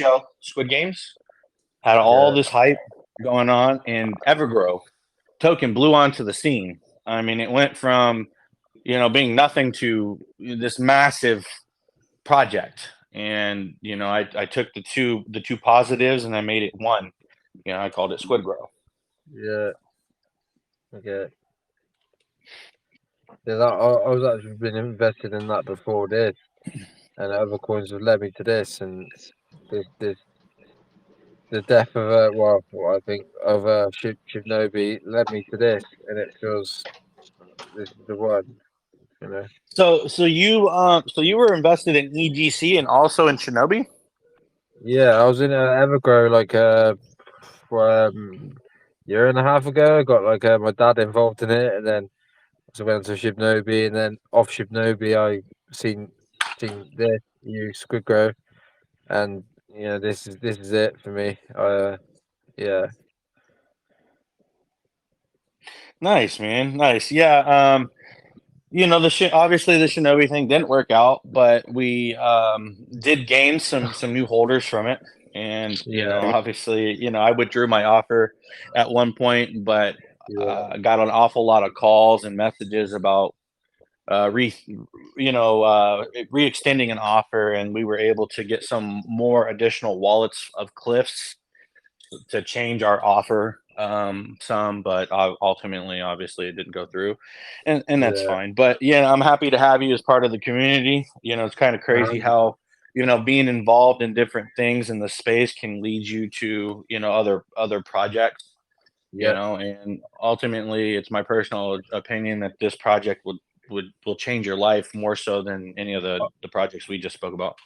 show, Squid Games, had all this hype going on, and Evergrow token blew onto the scene. I mean, it went from being nothing to this massive project, and I took the two positives and I made it one. I called it SquidGrow. Yeah. Okay. Yeah, I was actually been invested in that before this, and other coins have led me to this, and this the death of what I think of Shinobi led me to this, and it feels this is the one, you know. So you were invested in EGC and also in Shinobi. Yeah, I was in Evergrow like for, year and a half ago. I got like my dad involved in it, and then so went to Shinobi, and then off Shinobi, I seen this you SquidGrow, and this is it for me. Yeah, Nice, man. Nice. Yeah. Obviously the Shinobi thing didn't work out, but we did gain some new holders from it. And yeah, obviously, I withdrew my offer at one point, but yeah, got an awful lot of calls and messages about re re-extending an offer, and we were able to get some more additional wallets of Cliffs to change our offer some, but ultimately, obviously, it didn't go through, and that's yeah. fine. But yeah, I'm happy to have you as part of the community. It's kind of crazy how being involved in different things in the space can lead you to other projects. Yeah, And ultimately, it's my personal opinion that this project will change your life more so than any of the projects we just spoke about.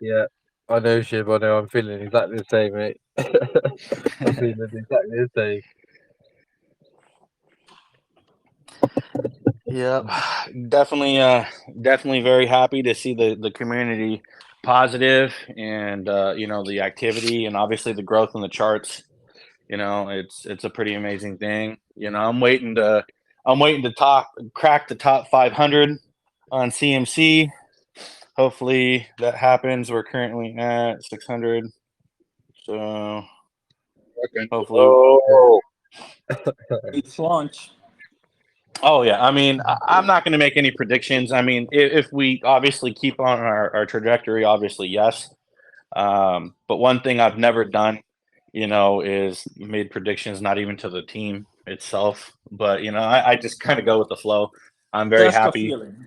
yeah. I know, Shib. I know. I'm feeling exactly the same, mate. I'm feeling exactly the same. Yeah, definitely, definitely very happy to see the community positive, and the activity, and obviously the growth in the charts. It's a pretty amazing thing. I'm waiting to crack the top 500 on CMC. Hopefully that happens. We're currently at 600, so hopefully. Oh, It's launch. Oh yeah, I mean, I'm not going to make any predictions. I mean, if we obviously keep on our trajectory, obviously yes. But one thing I've never done, is made predictions, not even to the team itself. But I just kind of go with the flow. I'm very Just a happy. feeling.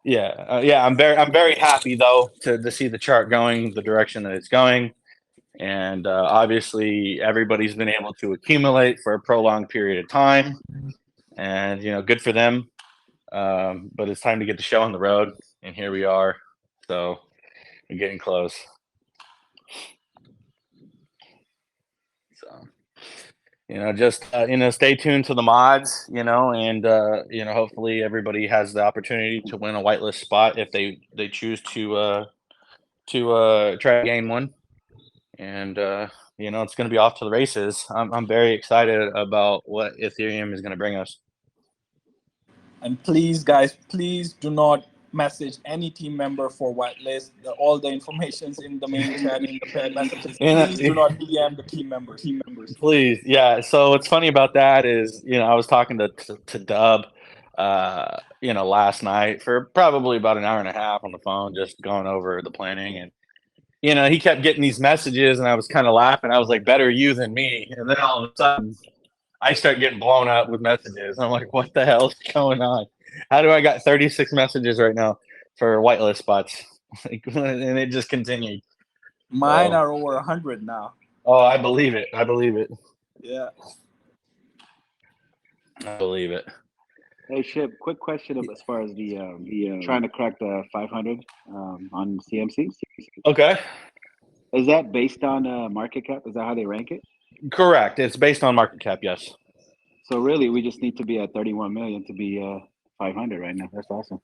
Yeah, yeah, I'm very happy though to see the chart going the direction that it's going, and obviously everybody's been able to accumulate for a prolonged period of time, and good for them. But it's time to get the show on the road, and here we are. So we're getting close. So just stay tuned to the mods, and hopefully everybody has the opportunity to win a whitelist spot if they choose to try to gain one. And it's going to be off to the races. I'm very excited about what Ethereum is going to bring us. And please, guys, please do not message any team member for whitelist. All the information's in the main chat, in the pinned messages. Please do not DM the team members. Please, yeah. So what's funny about that is, I was talking to Dub, last night for probably about an hour and a half on the phone, just going over the planning, and he kept getting these messages, and I was kind of laughing. I was like, "Better you than me," and then all of a sudden, I start getting blown up with messages. I'm like, "What the hell is going on? How do I got 36 messages right now for whitelist spots?" And it just continued. Mine are over 100 now. Oh, I believe it. I believe it. Yeah. I believe it. Hey, Shib, quick question as far as the trying to crack the 500 on CMC. Okay. Is that based on market cap? Is that how they rank it? Correct. It's based on market cap, yes. So really, we just need to be at 31 million to be 500 right now. That's awesome.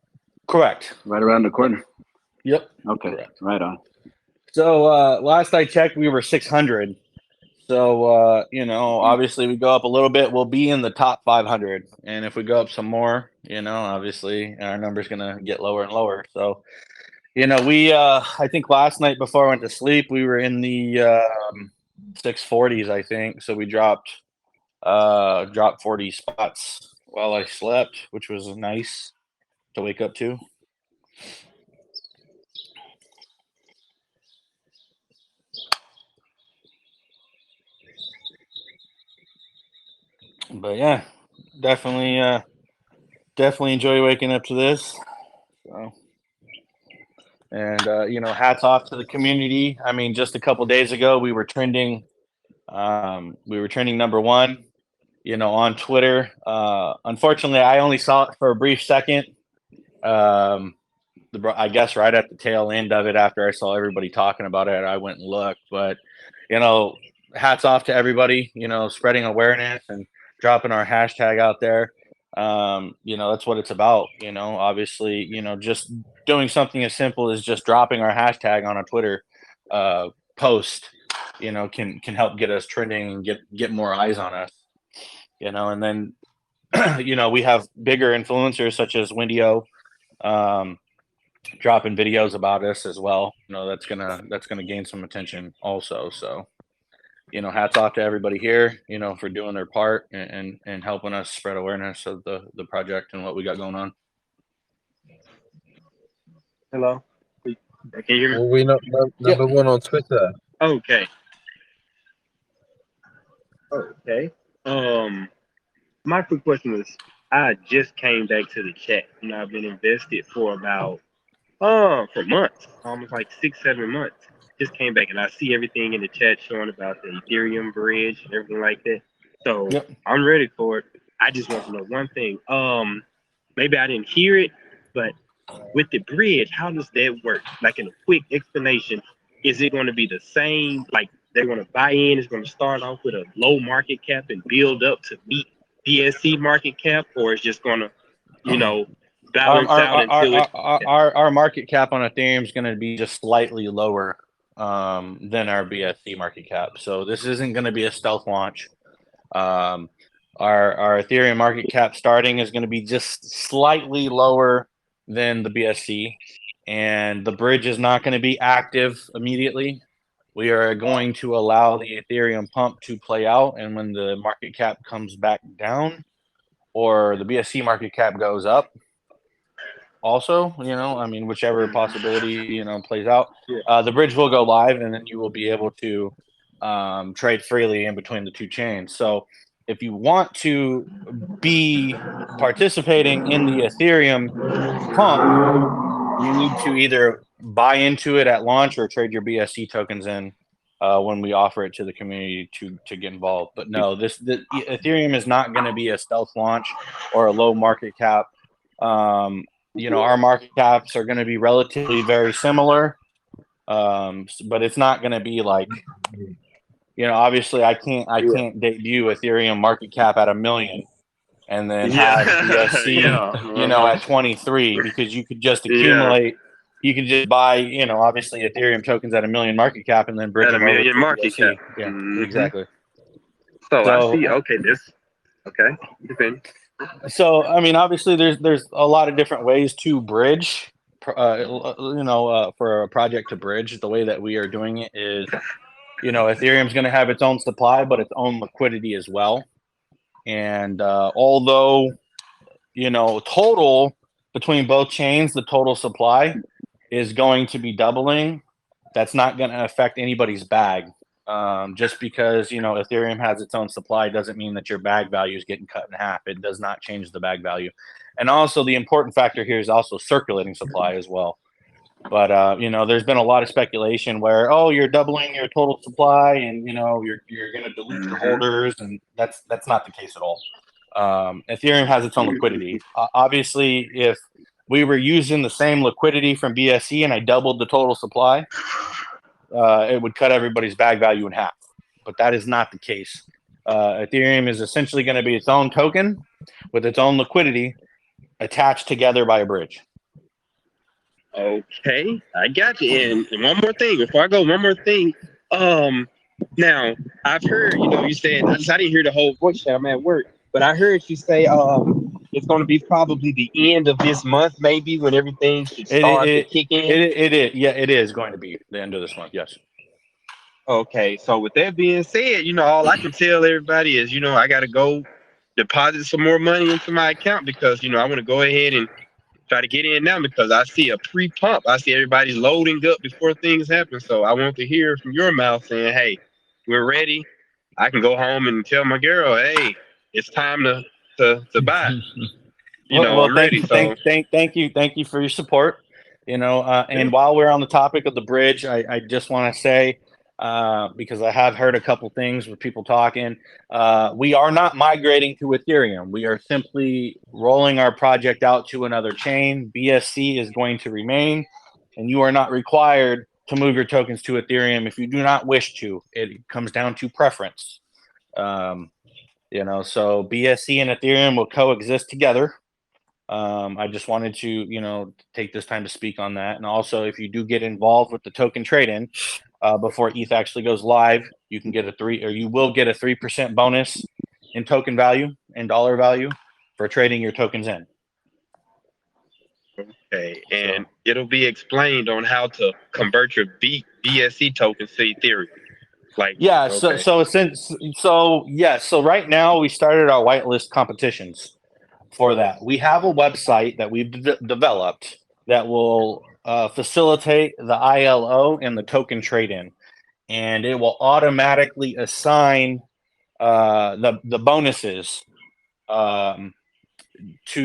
Correct. Right around the corner. Yep. Okay. Correct. Right on. So last I checked, we were 600. So obviously we go up a little bit, we'll be in the top 500. And if we go up some more, obviously our number's gonna get lower and lower. So we I think last night before I went to sleep, we were in the 640s, I think. So we dropped 40 spots while I slept, which was nice to wake up to. But yeah, definitely enjoy waking up to this. So, and hats off to the community. I mean, just a couple days ago, we were trending number one, on Twitter. Unfortunately, I only saw it for a brief second. I guess right at the tail end of it, after I saw everybody talking about it, I went and looked. But hats off to everybody, spreading awareness and dropping our hashtag out there. That's what it's about. Obviously, just doing something as simple as just dropping our hashtag on a Twitter post, can help get us trending and get more eyes on us. And then we have bigger influencers such as Windio, dropping videos about us as well. That's gonna gain some attention also. So hats off to everybody here, for doing their part and helping us spread awareness of the project and what we got going on. Hello, can you hear me? Well, we not number one on Twitter. Okay. My quick question is, I just came back to the chat. I've been invested for about for months, almost like 6-7 months. Just came back and I see everything in the chat showing about the Ethereum bridge and everything like that. So yep. I'm ready for it. I just want to know one thing. Maybe I didn't hear it, but with the bridge, how does that work? Like in a quick explanation, is it going to be the same? Like they're going to buy in, it's going to start off with a low market cap and build up to meet BSC market cap, or it's just going to, balance out until our market cap on Ethereum is going to be just slightly lower than our BSC market cap. So this isn't going to be a stealth launch. Our Ethereum market cap starting is going to be just slightly lower than the BSC, and the bridge is not going to be active immediately. We are going to allow the Ethereum pump to play out, and when the market cap comes back down or the BSC market cap goes up, also, whichever possibility, plays out, the bridge will go live, and then you will be able to trade freely in between the two chains. So if you want to be participating in the Ethereum pump, you need to either buy into it at launch or trade your BSC tokens in when we offer it to the community to get involved. But no, the Ethereum is not going to be a stealth launch or a low market cap. Our market caps are going to be relatively very similar, but it's not going to be like, obviously I can't debut Ethereum market cap at $1 million and then have BSC, at 23, because you could just accumulate. You can just buy, obviously Ethereum tokens at $1 million market cap and then bridge them over to market BSC. cap. Yeah, exactly. So I see. Okay, So obviously there's a lot of different ways to bridge, for a project to bridge. The way that we are doing it is, Ethereum's going to have its own supply, but its own liquidity as well. And although, total between both chains, the total supply is going to be doubling, that's not going to affect anybody's bag. Just because, Ethereum has its own supply doesn't mean that your bag value is getting cut in half. It does not change the bag value. And also the important factor here is also circulating supply as well. But, there's been a lot of speculation where, you're doubling your total supply and, you're going to dilute your holders. And that's not the case at all. Ethereum has its own liquidity. Obviously, if we were using the same liquidity from BSC and I doubled the total supply, it would cut everybody's bag value in half. But that is not the case. Ethereum is essentially going to be its own token with its own liquidity attached together by a bridge. Okay, I got you. And one more thing before I go. One more thing. Now I've heard, you said I didn't hear the whole voice chat. I'm at work, but I heard you say, it's going to be probably the end of this month, maybe, when everything should It start to it kick in. it is going to be the end of this month. Yes. Okay, so with that being said, all I can tell everybody is, I got to go deposit some more money into my account because, I want to go ahead and try to get in now because I see a pre-pump. I see everybody loading up before things happen. So I want to hear from your mouth saying, "Hey, we're ready." I can go home and tell my girl, "Hey, it's time to buy." Well, I'm ready. So thank you for your support. And while we're on the topic of the bridge, I just want to say, because I have heard a couple things with people talking, we are not migrating to Ethereum. We are simply rolling our project out to another chain. BSC is going to remain, and you are not required to move your tokens to Ethereum if you do not wish to. It comes down to preference. So BSC and Ethereum will coexist together. I just wanted to, take this time to speak on that. And also, if you do get involved with the token trade-in before ETH actually goes live, you will get a 3% bonus in token value and dollar value for trading your tokens in. okay, and it'll be explained on how to convert your BSC tokens to Ethereum. Yeah. Okay. So right now we started our whitelist competitions. For that, we have a website that we've developed that will facilitate the ILO and the token trade-in, and it will automatically assign the bonuses to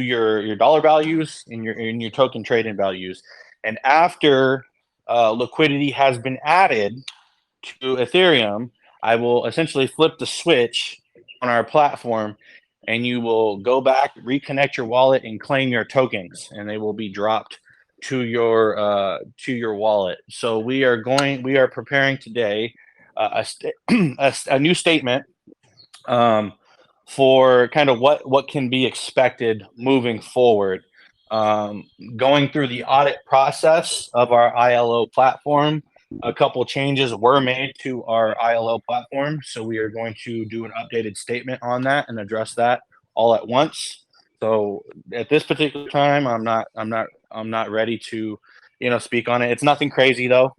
your dollar values and your token trade-in values. And after liquidity has been added to Ethereum, I will essentially flip the switch on our platform, and you will go back, reconnect your wallet, and claim your tokens, and they will be dropped to your wallet. So we are preparing today a new statement for kind of what can be expected moving forward. Going through the audit process of our ILO platform, a couple changes were made to our ILO platform, so we are going to do an updated statement on that and address that all at once. So at this particular time, I'm not ready to, speak on it. It's nothing crazy though.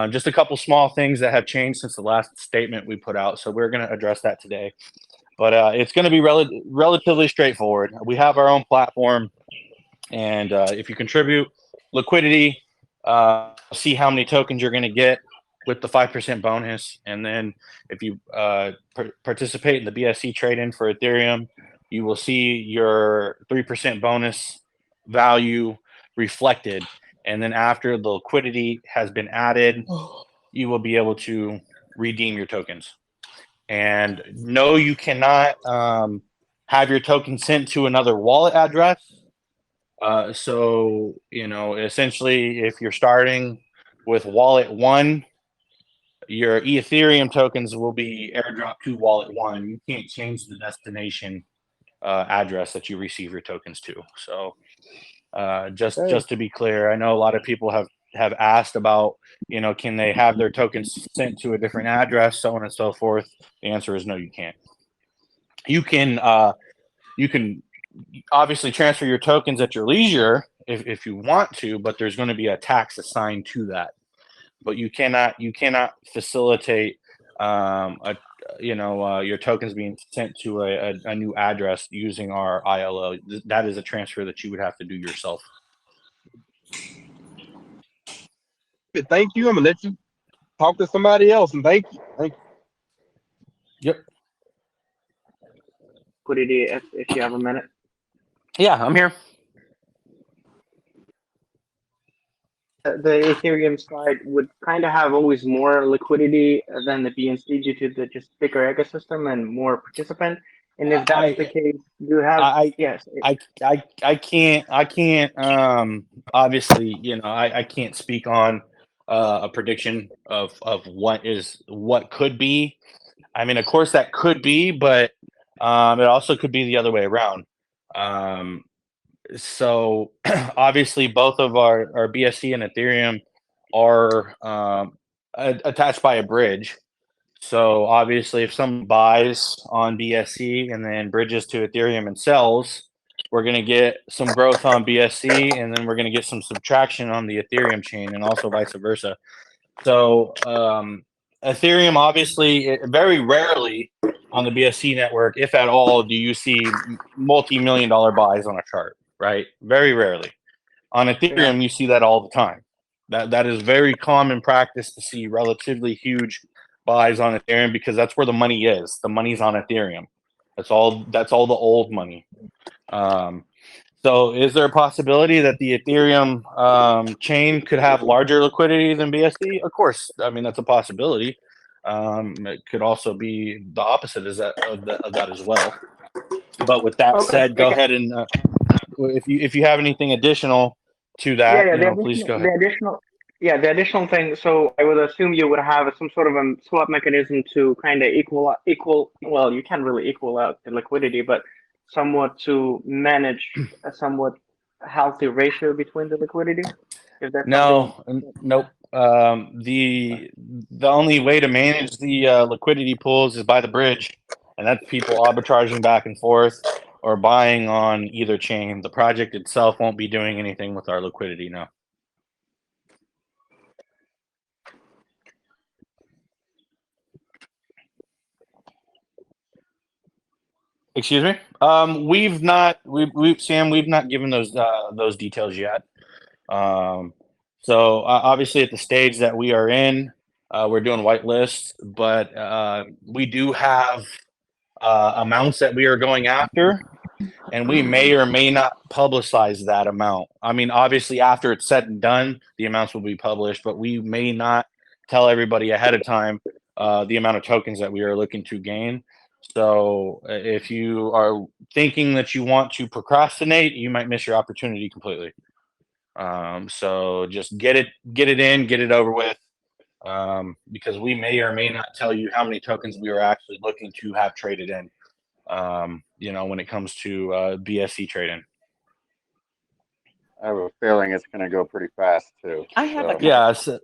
Just a couple small things that have changed since the last statement we put out. So we're going to address that today. But it's going to be relatively straightforward. We have our own platform, and if you contribute liquidity, see how many tokens you're going to get with the 5% bonus. And then if you participate in the BSC trade-in for Ethereum, you will see your 3% bonus value reflected. And then after the liquidity has been added, you will be able to redeem your tokens. And no, you cannot have your token sent to another wallet address. So, essentially, if you're starting with wallet 1, your Ethereum tokens will be airdropped to wallet 1. You can't change the destination address that you receive your tokens to. So, just to be clear, I know a lot of people have asked about, can they have their tokens sent to a different address, so on and so forth. The answer is no, you can't. You can obviously transfer your tokens at your leisure if you want to, but there's going to be a tax assigned to that. But you cannot facilitate your tokens being sent to a new address using our ILO. That is a transfer that you would have to do yourself. Thank you. I'm gonna let you talk to somebody else, and thank you. Yep. Liquidity, if you have a minute. Yeah, I'm here. The Ethereum side would kind of have always more liquidity than the BNC due to the just bigger ecosystem and more participant. And if that's the case, you have yes. I can't obviously, I can't speak on a prediction of what could be. I mean, of course that could be, but it also could be the other way around. So obviously both of our BSC and Ethereum are attached by a bridge. So obviously if someone buys on BSC and then bridges to Ethereum and sells, we're going to get some growth on BSC, and then we're going to get some subtraction on the Ethereum chain, and also vice versa. So Ethereum, obviously, very rarely on the BSC network, if at all, do you see multi-million-dollar buys on a chart, right? Very rarely. On Ethereum, you see that all the time. That is very common practice to see relatively huge buys on Ethereum, because that's where the money is. The money's on Ethereum. That's all the old money. So is there a possibility that the Ethereum chain could have larger liquidity than BSC? Of course. I mean, that's a possibility. It could also be the opposite of that as well. But with that said, go ahead and if you have anything additional to that, please go ahead. The additional thing. So I would assume you would have some sort of a swap mechanism to kind of equal. Well, you can't really equal out the liquidity, but somewhat to manage a somewhat healthy ratio between the liquidity. If that's Nope. The only way to manage the liquidity pools is by the bridge, and that's people arbitraging back and forth or buying on either chain. The project itself won't be doing anything with our liquidity now. Excuse me. We've not given those details yet. So obviously at the stage that we are in, we're doing whitelists, but we do have amounts that we are going after, and we may or may not publicize that amount. I mean, obviously after it's said and done, the amounts will be published, but we may not tell everybody ahead of time the amount of tokens that we are looking to gain. So if you are thinking that you want to procrastinate, you might miss your opportunity completely. So just get it in, get it over with, because we may or may not tell you how many tokens we are actually looking to have traded in, when it comes to BSC trading. I have a feeling it's going to go pretty fast too. I have a couple. Yeah, so,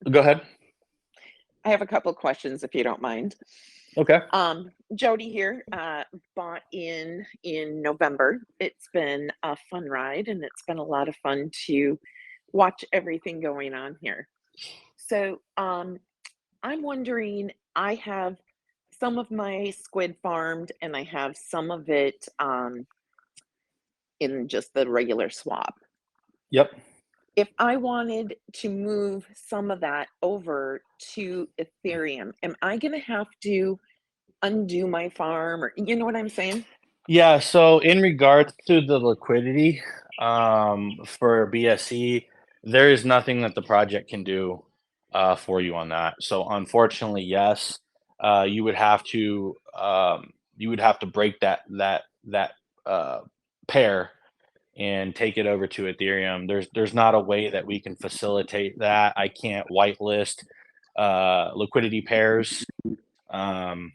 go ahead. I have a couple of questions, if you don't mind. Okay. Jody here bought in November. It's been a fun ride, and it's been a lot of fun to watch everything going on here. So I'm wondering, I have some of my squid farmed, and I have some of it in just the regular swap. Yep. If I wanted to move some of that over to Ethereum, am I going to have to undo my farm, or you know what I'm saying? Yeah. So in regards to the liquidity for BSC, there is nothing that the project can do for you on that. So unfortunately, yes, you would have to break that pair and take it over to Ethereum. There's not a way that we can facilitate that. I can't whitelist liquidity pairs and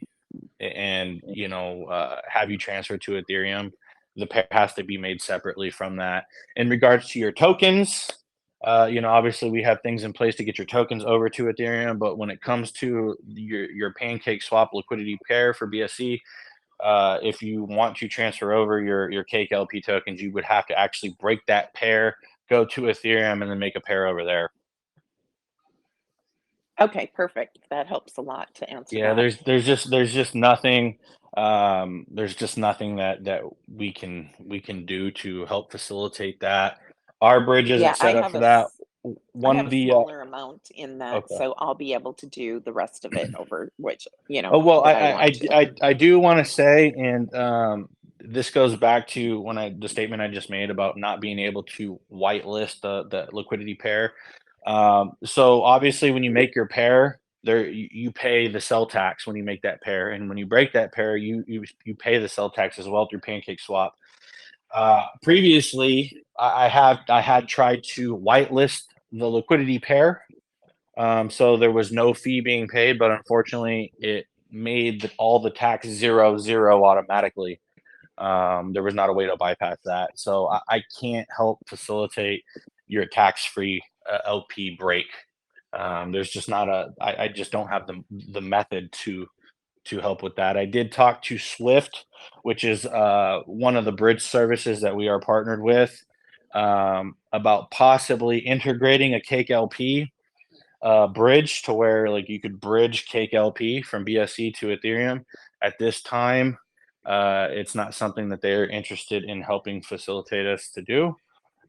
have you transfer to Ethereum. The pair has to be made separately from that. In regards to your tokens, obviously we have things in place to get your tokens over to Ethereum, but when it comes to your pancake swap liquidity pair for BSC, if you want to transfer over your Cake LP tokens, you would have to actually break that pair, go to Ethereum, and then make a pair over there. Okay, perfect. That helps a lot to answer. Yeah, that. there's just nothing. There's just nothing that we can do to help facilitate that. Our bridge isn't set up for that. I have a smaller amount in that, Okay. so I'll be able to do the rest of it over which, Oh well, that I do want to say, and this goes back to the statement I just made about not being able to whitelist the liquidity pair. So obviously, when you make your pair, you pay the sell tax when you make that pair, and when you break that pair, you pay the sell tax as well through Pancake Swap. Previously, I had tried to whitelist the liquidity pair, so there was no fee being paid, but unfortunately, it made all the tax 0 automatically. There was not a way to bypass that, so I can't help facilitate your tax-free LP break. There's just not I just don't have the method to to help with that. I did talk to Swift, which is one of the bridge services that we are partnered with, about possibly integrating a Cake LP bridge to where like you could bridge Cake LP from BSC to Ethereum. At this time, it's not something that they're interested in helping facilitate us to do,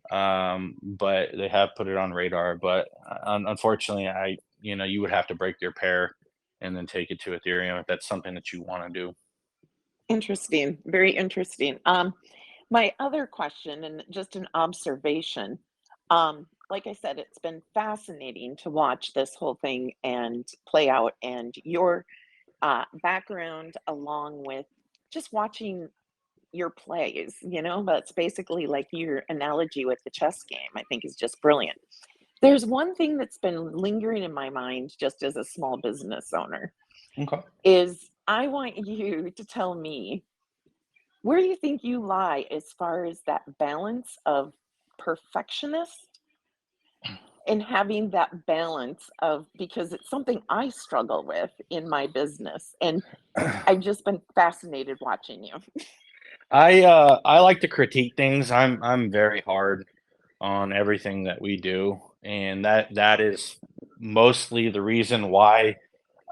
but they have put it on radar. But unfortunately, you would have to break your pair and then take it to Ethereum if that's something that you want to do. Interesting, very interesting. My other question, and just an observation, like I said, it's been fascinating to watch this whole thing and play out, and your background along with just watching your plays, that's basically like your analogy with the chess game, I think is just brilliant. There's one thing that's been lingering in my mind just as a small business owner. Okay. Is I want you to tell me where you think you lie as far as that balance of perfectionist and having that balance of, because it's something I struggle with in my business, and I've just been fascinated watching you. I like to critique things. I'm very hard on everything that we do, and that is mostly the reason why.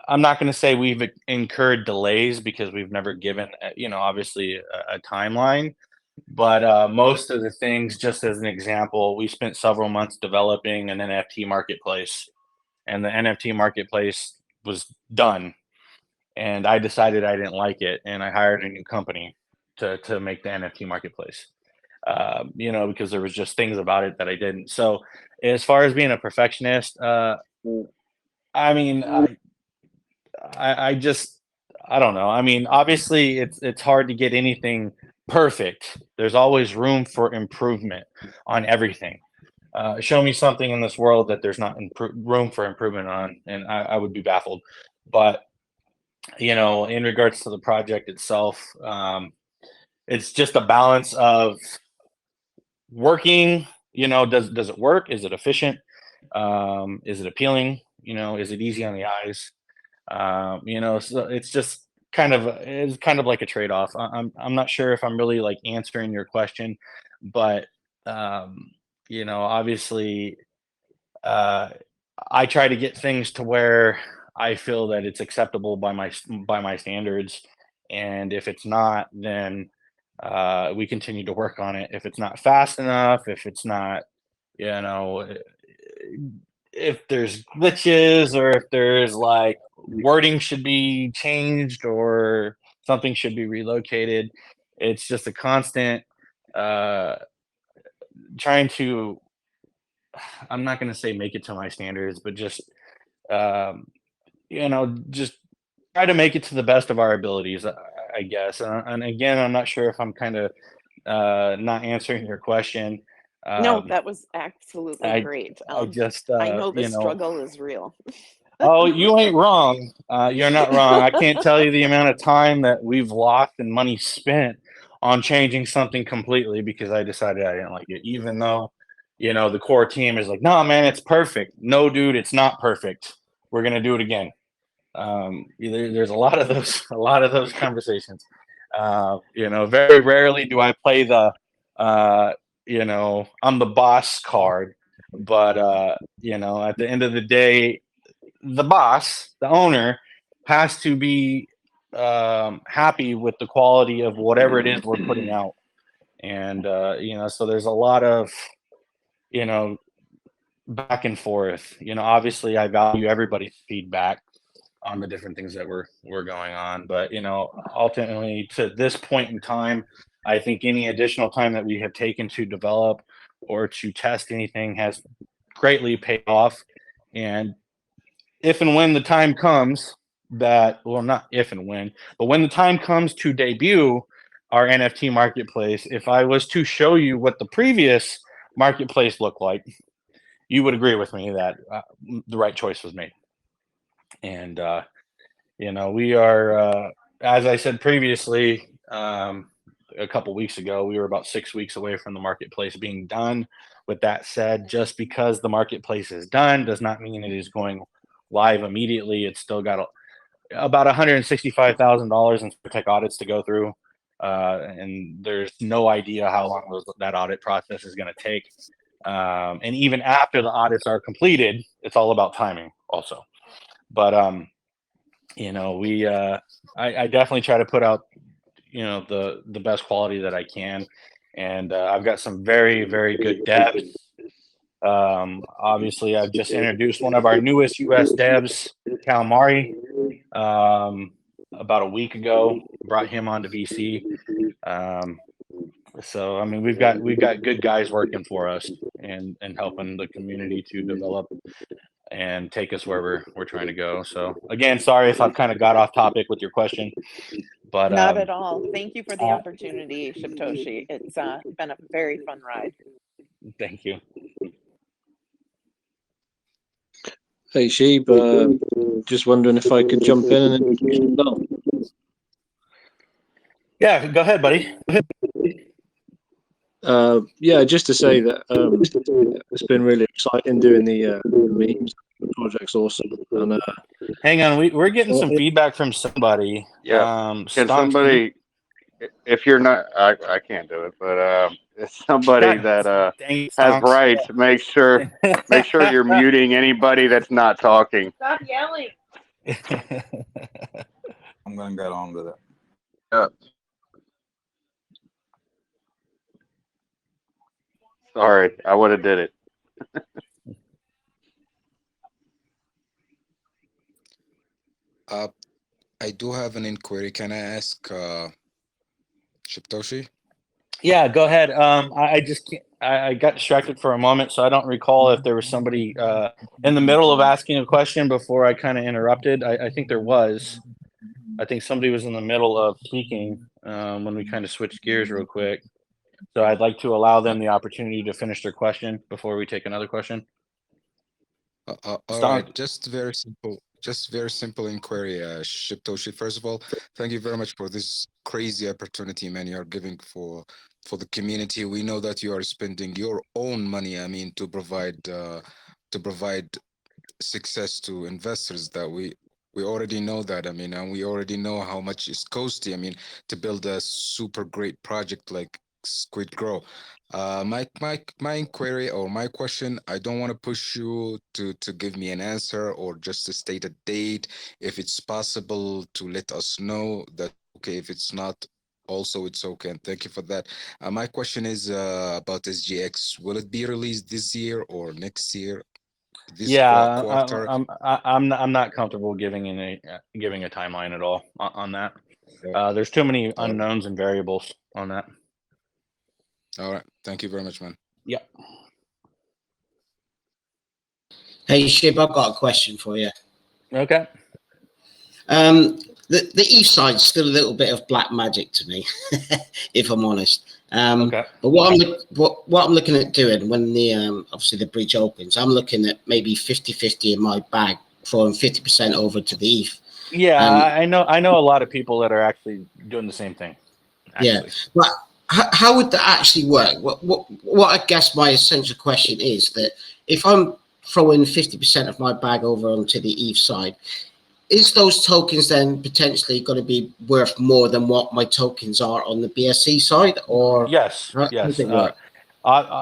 I'm not going to say we've incurred delays because we've never given, obviously a timeline. But most of the things, just as an example, we spent several months developing an NFT marketplace, and the NFT marketplace was done. And I decided I didn't like it, and I hired a new company to make the NFT marketplace. Because there was just things about it that I didn't. So, as far as being a perfectionist, I mean, I just I don't know. I mean, obviously it's hard to get anything perfect. There's always room for improvement on everything. Show me something in this world that there's not room for improvement on, and I would be baffled. But in regards to the project itself, it's just a balance of working. Does it work? Is it efficient? Is it appealing? Is it easy on the eyes? So it's just it's kind of like a trade-off. I'm not sure if I'm really like answering your question, but obviously, I try to get things to where I feel that it's acceptable by my standards, and if it's not, then we continue to work on it. If it's not fast enough, if it's not, you know, if there's glitches, or if there's like wording should be changed or something should be relocated, it's just a constant trying to, I'm not going to say make it to my standards, but just just try to make it to the best of our abilities, I guess. And again, I'm not sure if I'm kind of not answering your question. No, that was absolutely great. I just I know the struggle is real. Oh, you ain't wrong. You're not wrong. I can't tell you the amount of time that we've lost and money spent on changing something completely because I decided I didn't like it, even though, the core team is like, no, man, it's perfect. No, dude, it's not perfect. We're going to do it again. There's a lot of those conversations. Very rarely do I play the, I'm the boss card, but, at the end of the day, the boss, the owner, has to be happy with the quality of whatever it is we're putting out. And, so there's a lot of, back and forth. Obviously I value everybody's feedback on the different things that we're going on. But, ultimately to this point in time, I think any additional time that we have taken to develop or to test anything has greatly paid off. And if and when the time comes not if and when, but when the time comes to debut our NFT marketplace, if I was to show you what the previous marketplace looked like, you would agree with me that the right choice was made. And, we are, as I said previously, a couple weeks ago, we were about 6 weeks away from the marketplace being done. With that said, just because the marketplace is done does not mean it is going live immediately. It's still got about $165,000 in tech audits to go through, and there's no idea how long that audit process is going to take. And even after the audits are completed, it's all about timing also. But you know, I definitely try to put out, you know, the best quality that I can, and I've got some very good devs. Obviously, I've just introduced one of our newest US devs, Calamari, about a week ago. Brought him onto VC. So I mean, we've got good guys working for us and helping the community to develop and take us where we're trying to go. So again, sorry if I've kind of got off topic with your question, but Not at all. Thank you for the opportunity, Shibtoshi. It's been a very fun ride. Thank you. Hey, Sheep, just wondering if I could jump in and introduce myself. Yeah, go ahead, buddy. Yeah, just to say that it's been really exciting doing the memes. The project's awesome. And hang on, we're getting some feedback from somebody. Yeah. Can somebody, if you're not, I can't do it, but if somebody that has rights, make sure you're muting anybody that's not talking. Stop yelling. I'm gonna get on with it. Yeah. Sorry, I would have did it. I do have an inquiry. Can I ask Shibtoshi? Yeah, go ahead. I just can't, I got distracted for a moment, so I don't recall if there was somebody in the middle of asking a question before I kind of interrupted. I think there was. I think somebody was in the middle of speaking when we kind of switched gears real quick. So I'd like to allow them the opportunity to finish their question before we take another question. All right, just very simple inquiry, Shibtoshi. First of all, thank you very much for this crazy opportunity, man, you are giving for the community. We know that you are spending your own money, I mean, to provide success to investors. That we already know that, I mean, and we already know how much it's costly, I mean, to build a super great project like SquidGrow. My inquiry or my question, I don't want to push you to give me an answer or just to state a date. If it's possible to let us know that, okay. If it's not, also it's okay, and thank you for that. My question is about SGX. Will it be released this year or next year? This quarter? I'm not comfortable giving a timeline at all on that. There's too many unknowns and variables on that. All right, thank you very much, man. Yep. Hey Shib, I've got a question for you. Okay. The ETH side's still a little bit of black magic to me, if I'm honest. Okay. But what I'm looking at doing when the obviously the breach opens, I'm looking at maybe 50-50 in my bag, throwing 50% over to the ETH. Yeah, I know a lot of people that are actually doing the same thing. Actually. Yeah, but how would that actually work? What I guess my essential question is that if I'm throwing 50% of my bag over onto the ETH side, is those tokens then potentially going to be worth more than what my tokens are on the BSC side? Or yes. How does it work?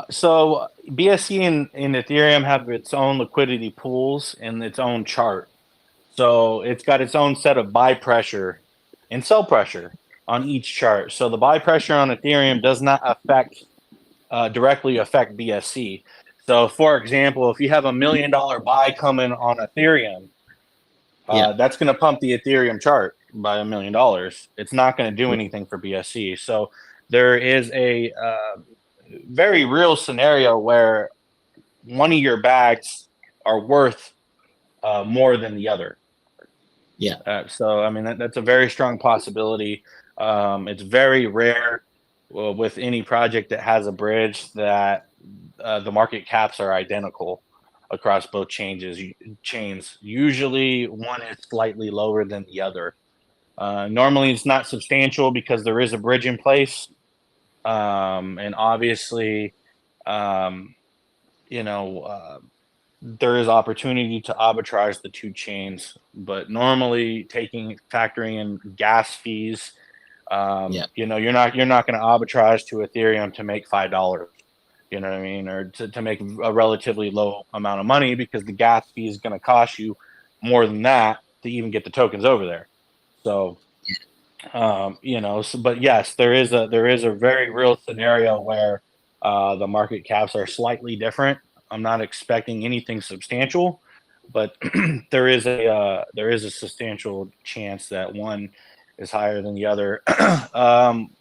So BSC and Ethereum have its own liquidity pools and its own chart. So it's got its own set of buy pressure and sell pressure on each chart. So the buy pressure on Ethereum does not directly affect BSC. So for example, if you have $1 million buy coming on Ethereum, that's going to pump the Ethereum chart by $1 million. It's not going to do anything for BSC. So there is a very real scenario where one of your bags are worth more than the other. Yeah. So I mean that's a very strong possibility. It's very rare with any project that has a bridge that the market caps are identical across both chains. Usually one is slightly lower than the other. Normally it's not substantial because there is a bridge in place, and obviously, there is opportunity to arbitrage the two chains, but normally factoring in gas fees, you know, you're not going to arbitrage to Ethereum to make $5. You know what I mean, or to make a relatively low amount of money, because the gas fee is going to cost you more than that to even get the tokens over there. So, you know, but yes, there is a very real scenario where the market caps are slightly different. I'm not expecting anything substantial, but there is a substantial chance that one is higher than the other.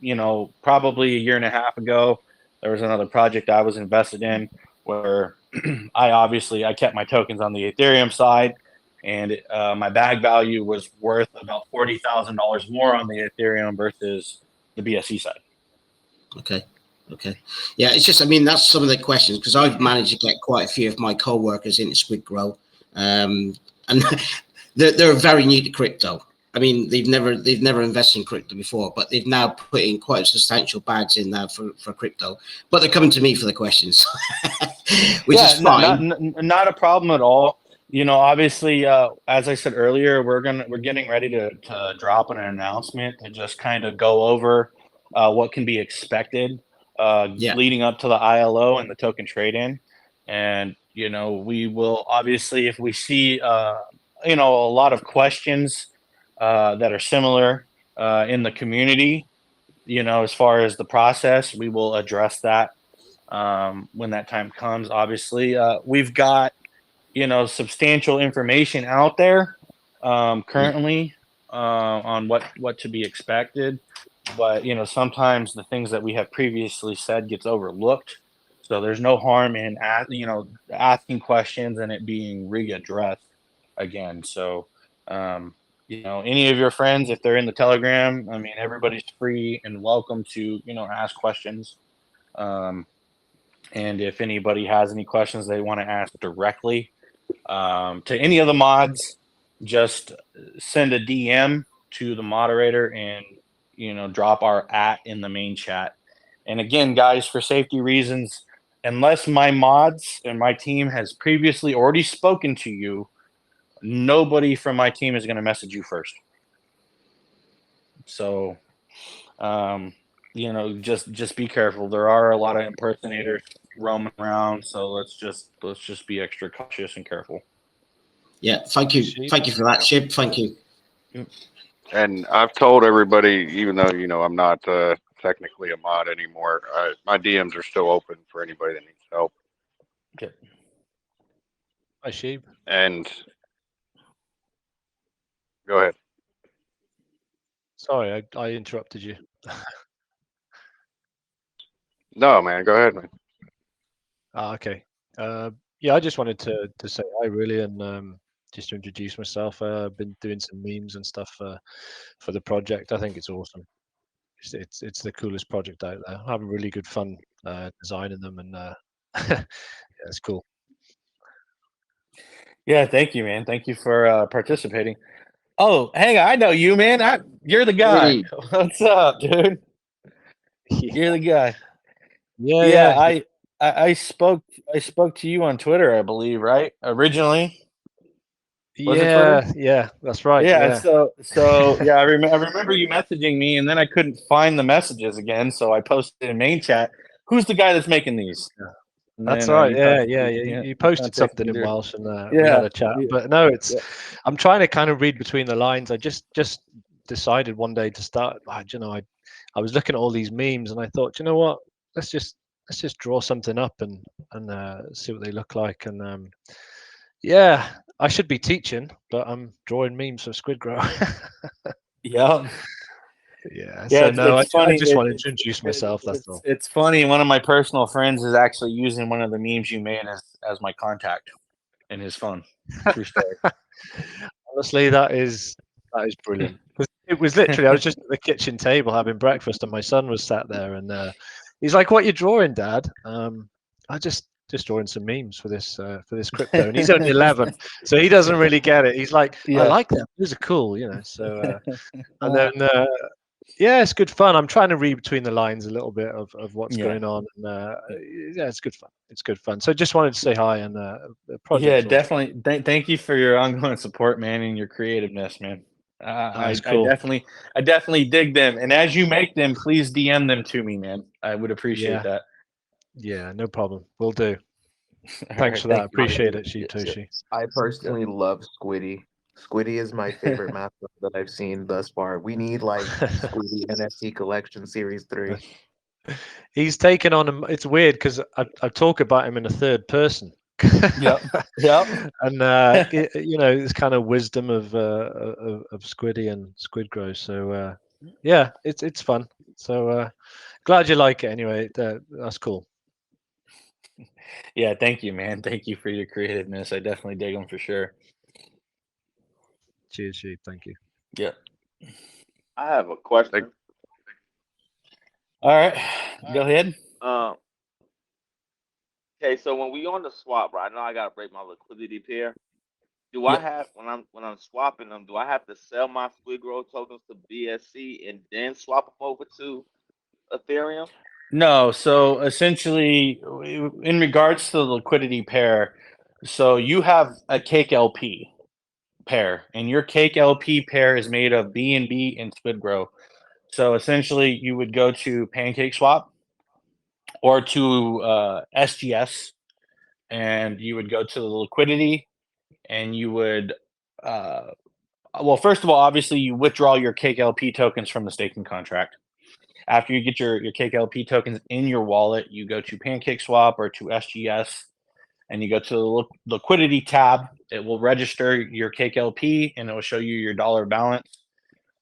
You know, probably a year and a half ago, there was another project I was invested in where I kept my tokens on the Ethereum side, and my bag value was worth about $40,000 more on the Ethereum versus the BSC side. Okay. Yeah, it's just, I mean, that's some of the questions, because I've managed to get quite a few of my co-workers into SquidGrow, and they're very new to crypto. I mean, they've never invested in crypto before, but they've now put in quite substantial bags in there for crypto. But they're coming to me for the questions, which is fine. Not a problem at all. You know, obviously, as I said earlier, we're getting ready to drop an announcement to just kind of go over what can be expected leading up to the ILO and the token trade-in. And, you know, we will obviously, if we see, you know, a lot of questions that are similar in the community, you know, as far as the process, we will address that when that time comes. Obviously, we've got, you know, substantial information out there currently on what to be expected, but you know, sometimes the things that we have previously said gets overlooked. So there's no harm in you know, asking questions and it being readdressed again. So you know, any of your friends, if they're in the Telegram, I mean, everybody's free and welcome to, you know, ask questions. And if anybody has any questions they want to ask directly to any of the mods, just send a DM to the moderator and, you know, drop our @ in the main chat. And again, guys, for safety reasons, unless my mods and my team has previously already spoken to you, nobody from my team is going to message you first. So, you know, just be careful. There are a lot of impersonators roaming around, so let's just be extra cautious and careful. Yeah, thank you for that, Shib. Thank you. And I've told everybody, even though, you know, I'm not technically a mod anymore, my DMs are still open for anybody that needs help. Okay. Hi, Sheep. And go ahead. Sorry, I interrupted you. No, man, go ahead, man. Okay. Yeah, I just wanted to say hi, really, and just to introduce myself. I've been doing some memes and stuff for the project. I think it's awesome. It's the coolest project out there. I'm having really good fun designing them, and yeah, it's cool. Yeah, thank you, man. Thank you for participating. Oh, hey, I know you, man. You're the guy. Hey. What's up, dude? You're the guy. Yeah. I spoke to you on Twitter, I believe, right? Originally. Was it Twitter? Yeah, that's right. Yeah. So yeah, I remember you messaging me, and then I couldn't find the messages again, so I posted in main chat. Who's the guy that's making these? Yeah. And That's then, right. you You posted something in Welsh, and we had a chat. But no, I'm trying to kind of read between the lines. I just decided one day to start. You know, I was looking at all these memes, and I thought, you know what? Let's just draw something up and see what they look like. And yeah, I should be teaching, but I'm drawing memes for SquidGrow. Yeah. Yeah. So no, I just wanted to introduce myself. That's all. It's funny. One of my personal friends is actually using one of the memes you made as my contact in his phone. True story. Honestly, that is brilliant. It was literally, I was just at the kitchen table having breakfast, and my son was sat there, and he's like, "What are you drawing, Dad?" I just drawing some memes for this crypto, and he's only 11, so he doesn't really get it. He's like, "I like them; these are cool," you know. So and then Yeah, it's good fun. I'm trying to read between the lines a little bit of what's going on. And, yeah, it's good fun. It's good fun. So just wanted to say hi and the project. Yeah, definitely. Thank you for your ongoing support, man, and your creativeness, man. That's I cool. definitely dig them. And as you make them, please DM them to me, man. I would appreciate that. Yeah, no problem. We'll do. All Thanks right, for that. thank you. Appreciate it, Shitoshi. I personally love Squiddy. Squiddy is my favorite mascot that I've seen thus far. We need like Squiddy NFT Collection Series 3. He's taken on him. It's weird because I talk about him in a third person. Yep. And you know, this kind of wisdom of Squiddy and SquidGrow. So yeah, it's fun. So glad you like it. Anyway, that's cool. Yeah, thank you, man. Thank you for your creativeness. I definitely dig them for sure. Cheers, Sheep. Thank you. Yeah. I have a question. All right, go ahead. Okay, so when we on the swap, right? I know I gotta break my liquidity pair. Do I have when I'm swapping them? Do I have to sell my SquidGrow tokens to BSC and then swap them over to Ethereum? No, so essentially, in regards to the liquidity pair, so you have a Cake LP pair, and your Cake LP pair is made of BNB and SquidGrow. So essentially, you would go to PancakeSwap or to SGS, and you would go to the liquidity, and you would, well, first of all, obviously, you withdraw your Cake LP tokens from the staking contract. After you get your Cake LP tokens in your wallet, you go to PancakeSwap or to SGS, and you go to the liquidity tab. It will register your Cake LP, and it will show you your dollar balance,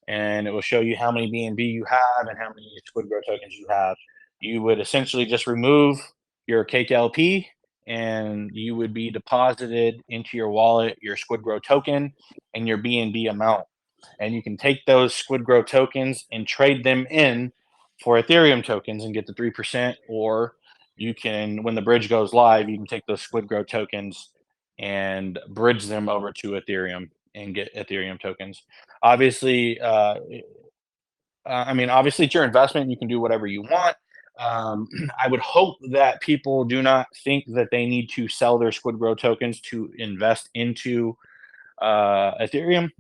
and it will show you how many BNB you have and how many SquidGrow tokens you have. You would essentially just remove your Cake LP, and you would be deposited into your wallet your SquidGrow token and your BNB amount. And you can take those SquidGrow tokens and trade them in for Ethereum tokens and get the 3%, or you can, when the bridge goes live, you can take those SquidGrow tokens and bridge them over to Ethereum and get Ethereum tokens. Obviously, I mean, obviously it's your investment. You can do whatever you want. I would hope that people do not think that they need to sell their SquidGrow tokens to invest into Ethereum.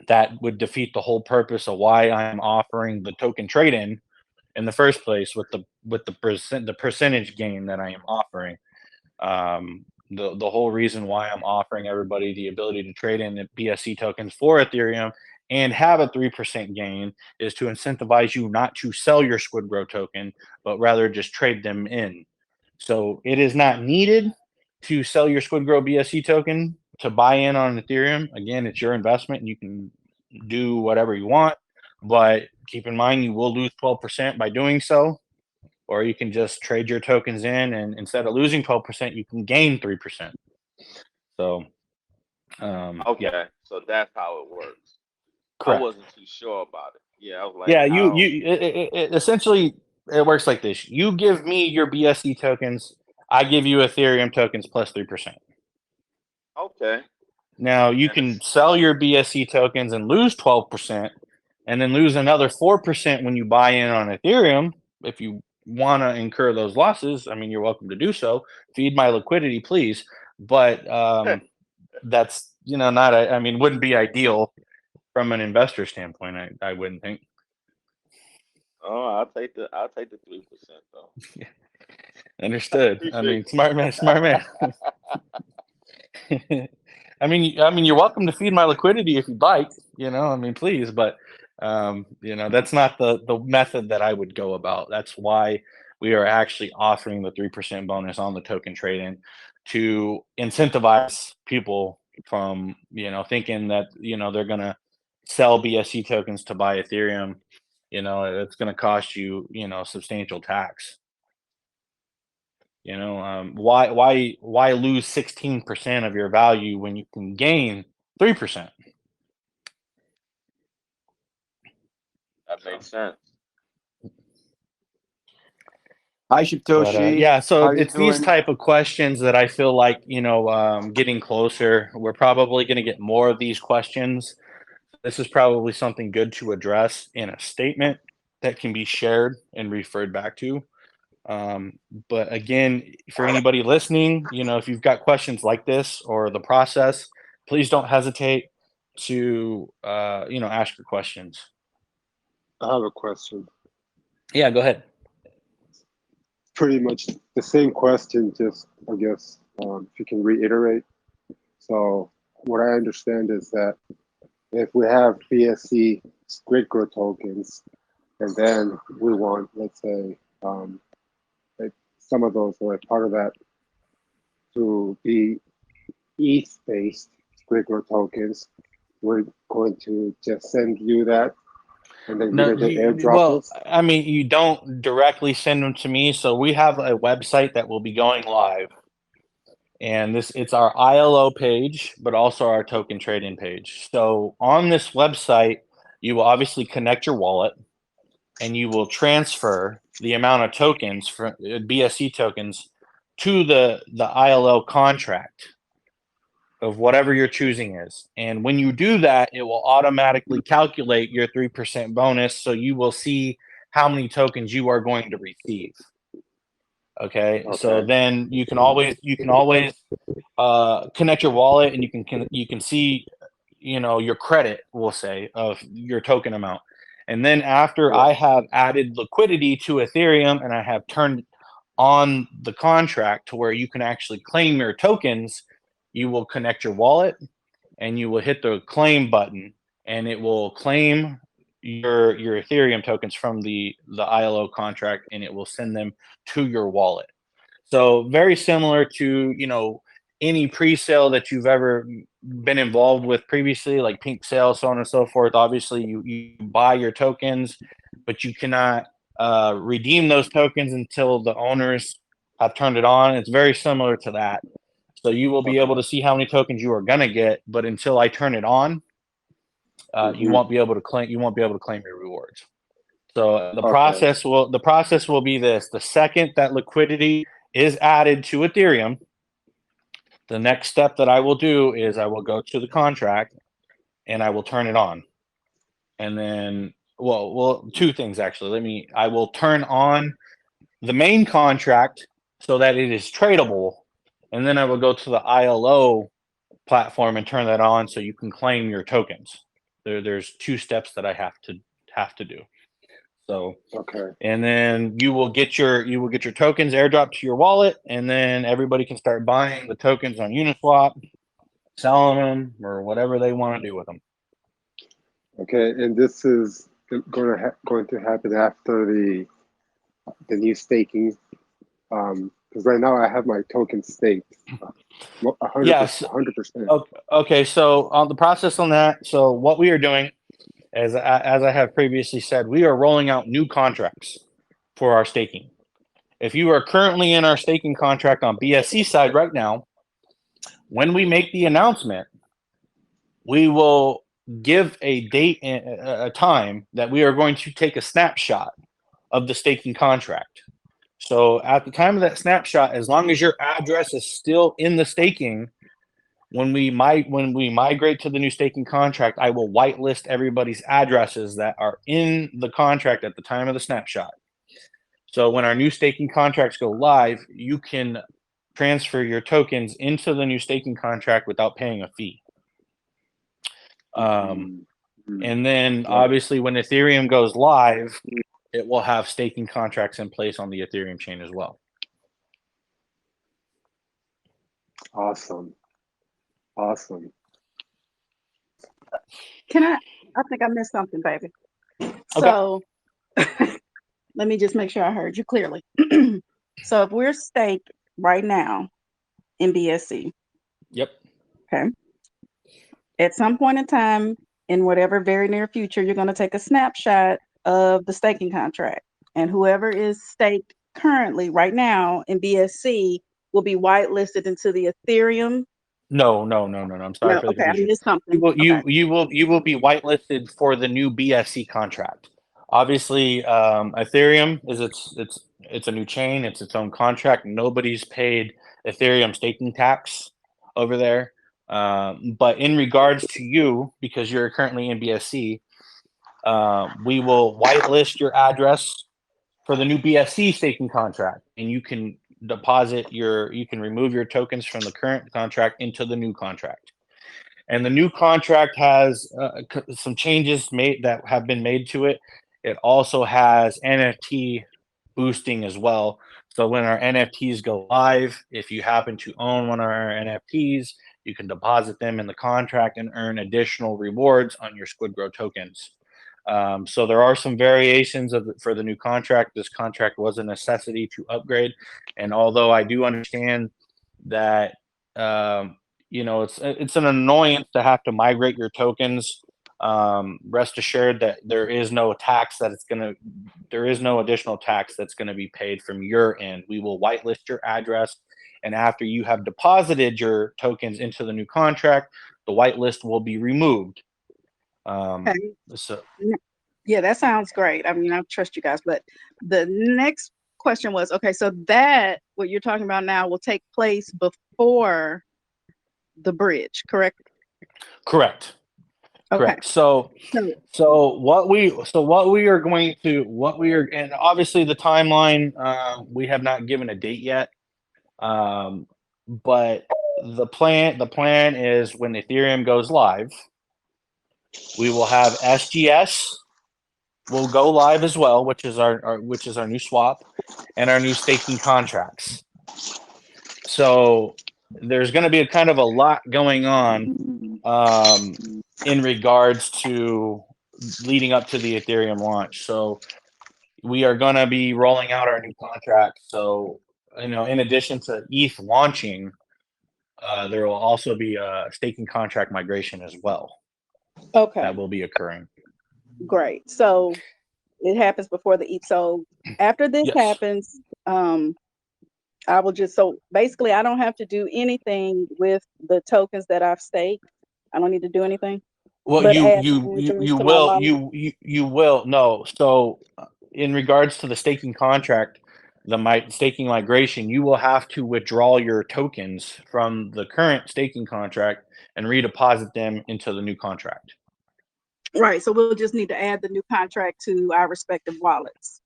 That would defeat the whole purpose of why I'm offering the token trade-in the first place with the percentage gain that I am offering. The whole reason why I'm offering everybody the ability to trade in BSC tokens for Ethereum and have a 3% gain is to incentivize you not to sell your SquidGrow token, but rather just trade them in. So it is not needed to sell your SquidGrow BSC token to buy in on Ethereum. Again, it's your investment and you can do whatever you want, but keep in mind you will lose 12% by doing so, or you can just trade your tokens in, and instead of losing 12%, you can gain 3%. So, okay, so that's how it works. Correct. I wasn't too sure about it. Yeah, I was like, yeah, it essentially it works like this. You give me your BSC tokens, I give you Ethereum tokens plus 3%. Okay. Now you can sell your BSC tokens and lose 12%, and then lose another 4% when you buy in on Ethereum. If you want to incur those losses, I mean, you're welcome to do so. Feed my liquidity, please. But that's not. I mean, wouldn't be ideal from an investor standpoint. I wouldn't think. Oh, I'll take the 3% though. Yeah. Understood. I mean, smart man. I mean, you're welcome to feed my liquidity if you'd like. I mean, please, but that's not the method that I would go about. That's why we are actually offering the 3% bonus on the token trade-in to incentivize people from thinking that they're gonna sell BSC tokens to buy Ethereum. It's gonna cost you substantial tax. Why lose 16% of your value when you can gain 3%? That makes sense. Hi, Shitoshi. Yeah, so How you it's these doing? type of questions that I feel like getting closer. We're probably going to get more of these questions. this is probably something good to address in a statement that can be shared and referred back to. But again, for anybody listening, if you've got questions like this or the process, please don't hesitate to ask your questions. I have a question. Yeah, go ahead. Pretty much the same question, just I guess if you can reiterate. So what I understand is that if we have BSC SquidGrow tokens, and then we want, let's say, like some of those or part of that to be ETH-based SquidGrow tokens, we're going to just send you that, and then you're going to airdrop us. I mean, you don't directly send them to me. So we have a website that will be going live, and it's our ILO page, but also our token trading page. So on this website, you will obviously connect your wallet, and you will transfer the amount of tokens for BSC tokens to the ILO contract of whatever your choosing is. And when you do that, it will automatically calculate your 3% bonus. So you will see how many tokens you are going to receive. Okay. So then you can always connect your wallet, and you can see, your credit, we'll say, of your token amount. And then after I have added liquidity to Ethereum and I have turned on the contract to where you can actually claim your tokens, you will connect your wallet and you will hit the claim button, and it will claim your Ethereum tokens from the ILO contract, and it will send them to your wallet. So very similar to, any pre-sale that you've ever been involved with previously, like pink sale, so on and so forth. Obviously, you buy your tokens, but you cannot redeem those tokens until the owners have turned it on. It's very similar to that. So you will be able to see how many tokens you are gonna get, but until I turn it on, you won't be able to claim. You won't be able to claim your rewards. So the process will be this: the second that liquidity is added to Ethereum, the next step that I will do is I will go to the contract and I will turn it on. And then, well, two things actually. I will turn on the main contract so that it is tradable, and then I will go to the ILO platform and turn that on so you can claim your tokens. There's two steps that I have to do. So and then you will get your tokens airdropped to your wallet, and then everybody can start buying the tokens on Uniswap, selling them, or whatever they want to do with them. Okay, and this is going to happen after the new staking, because right now I have my token staked 100%. Yes. 100%. Okay, so on the process on that, so what we are doing, as I have previously said, we are rolling out new contracts for our staking. If you are currently in our staking contract on BSC side right now, when we make the announcement, we will give a date and a time that we are going to take a snapshot of the staking contract. So at the time of that snapshot, as long as your address is still in the staking, when we migrate to the new staking contract, I will whitelist everybody's addresses that are in the contract at the time of the snapshot. So when our new staking contracts go live, you can transfer your tokens into the new staking contract without paying a fee. And then obviously when Ethereum goes live, it will have staking contracts in place on the Ethereum chain as well. Awesome. Can I think I missed something, baby. So let me just make sure I heard you clearly. So if we're staked right now in BSC. Yep. Okay. At some point in time, in whatever very near future, you're going to take a snapshot of the staking contract, and whoever is staked currently right now in BSC will be whitelisted into the Ethereum. No. I'm sorry for the confusion. I missed something. You will be whitelisted for the new BSC contract. Obviously, Ethereum is it's a new chain. It's its own contract. Nobody's paid Ethereum staking tax over there. But in regards to you, because you're currently in BSC, we will whitelist your address for the new BSC staking contract, and you can you can remove your tokens from the current contract into the new contract. And the new contract has some changes that have been made to it. It also has NFT boosting as well. So when our NFTs go live, if you happen to own one of our NFTs, you can deposit them in the contract and earn additional rewards on your SquidGrow tokens. So there are some variations for the new contract. This contract was a necessity to upgrade, and although I do understand that it's an annoyance to have to migrate your tokens, rest assured that there is no additional tax that's going to be paid from your end. We will whitelist your address, and after you have deposited your tokens into the new contract, the whitelist will be removed. Okay. So Yeah, that sounds great. I mean, I trust you guys, but the next question was, okay, so that what you're talking about now will take place before the bridge, correct? Correct. Okay. Correct. So what we are going to and obviously the timeline, we have not given a date yet. But the plan is when Ethereum goes live, we will have SGS will go live as well, which is our new swap and our new staking contracts. So there's going to be a kind of a lot going on in regards to leading up to the Ethereum launch. So we are going to be rolling out our new contract. So, in addition to ETH launching, there will also be a staking contract migration as well. Okay. That will be occurring. Great. So it happens before the ETH. So after this happens, I will so basically I don't have to do anything with the tokens that I've staked. I don't need to do anything. Well, but you will. No. So in regards to the staking contract, the staking migration, you will have to withdraw your tokens from the current staking contract and redeposit them into the new contract. Right. So we'll just need to add the new contract to our respective wallets.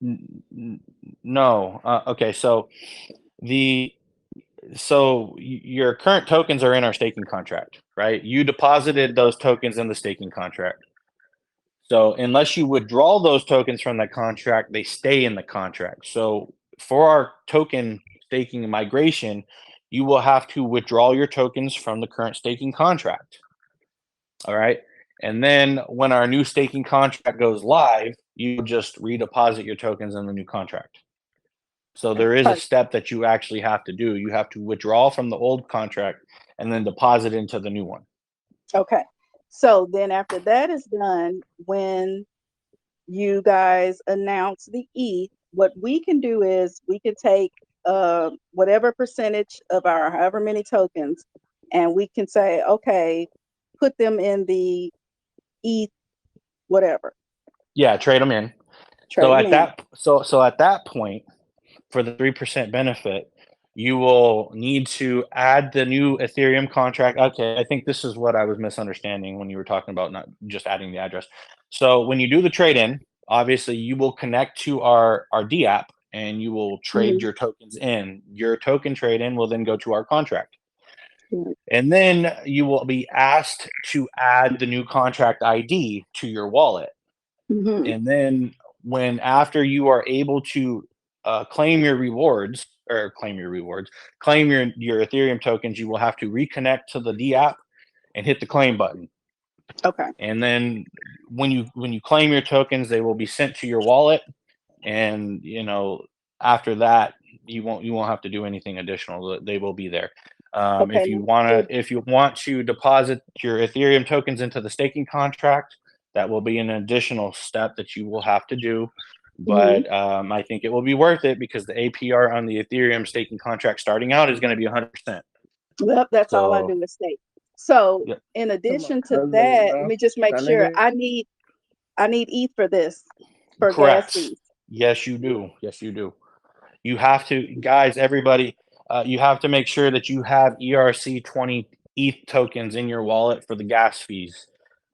No. Okay. So your current tokens are in our staking contract, right? You deposited those tokens in the staking contract. So unless you withdraw those tokens from the contract, they stay in the contract. So for our token staking migration, you will have to withdraw your tokens from the current staking contract. All right. And then when our new staking contract goes live, you just redeposit your tokens in the new contract. So there is a step that you actually have to do. You have to withdraw from the old contract and then deposit into the new one. Okay. So then after that is done, when you guys announce the ETH, what we can do is we can take whatever percentage of our however many tokens, and we can say, okay, put them in the ETH, whatever. Yeah, trade them in. So at that point, for the 3% benefit, you will need to add the new Ethereum contract. Okay, I think this is what I was misunderstanding when you were talking about not just adding the address. So when you do the trade-in, obviously you will connect to our D app and you will trade your tokens in. Your token trade-in will then go to our contract. And then you will be asked to add the new contract ID to your wallet. And then after you are able to claim your Ethereum tokens, you will have to reconnect to the D app and hit the claim button. Okay. And then when you claim your tokens, they will be sent to your wallet. And after that, you won't have to do anything additional. They will be there. If you want to deposit your Ethereum tokens into the staking contract, that will be an additional step that you will have to do. But I think it will be worth it because the APR on the Ethereum staking contract starting out is going to be 100%. Well, that's all I do is stake. So in addition to that, let me just make sure I need ETH for this, for Correct. gas fees. Yes, you do. Yes, you do. You have to, guys, everybody. you have to make sure that you have ERC20 ETH tokens in your wallet for the gas fees.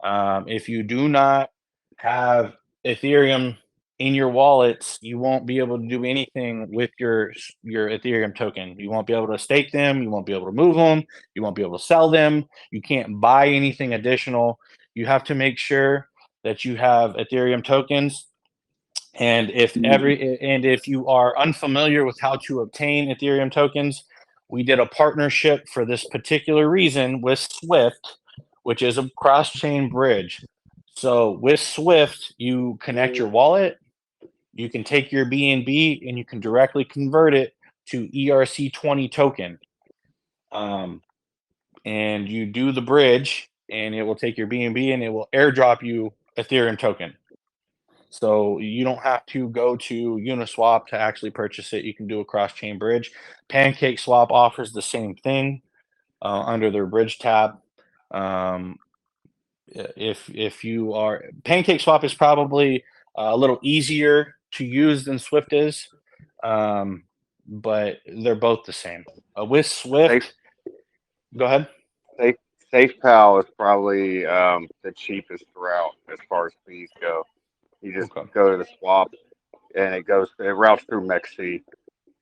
If you do not have Ethereum in your wallets, you won't be able to do anything with your Ethereum token. You won't be able to stake them. You won't be able to move them. You won't be able to sell them. You can't buy anything additional. You have to make sure that you have Ethereum tokens. And if you are unfamiliar with how to obtain Ethereum tokens, we did a partnership for this particular reason with Swift, which is a cross-chain bridge. So with Swift, you connect your wallet, you can take your BNB and you can directly convert it to ERC20 token. And you do the bridge, and it will take your BNB and it will airdrop you Ethereum token. So you don't have to go to Uniswap to actually purchase it. You can do a cross-chain bridge. PancakeSwap offers the same thing under their bridge tab. If you are PancakeSwap is probably a little easier to use than Swift is, but they're both the same. With Swift, go ahead. SafePal is probably the cheapest route as far as fees go. You just go to the swap, and it routes through MEXC.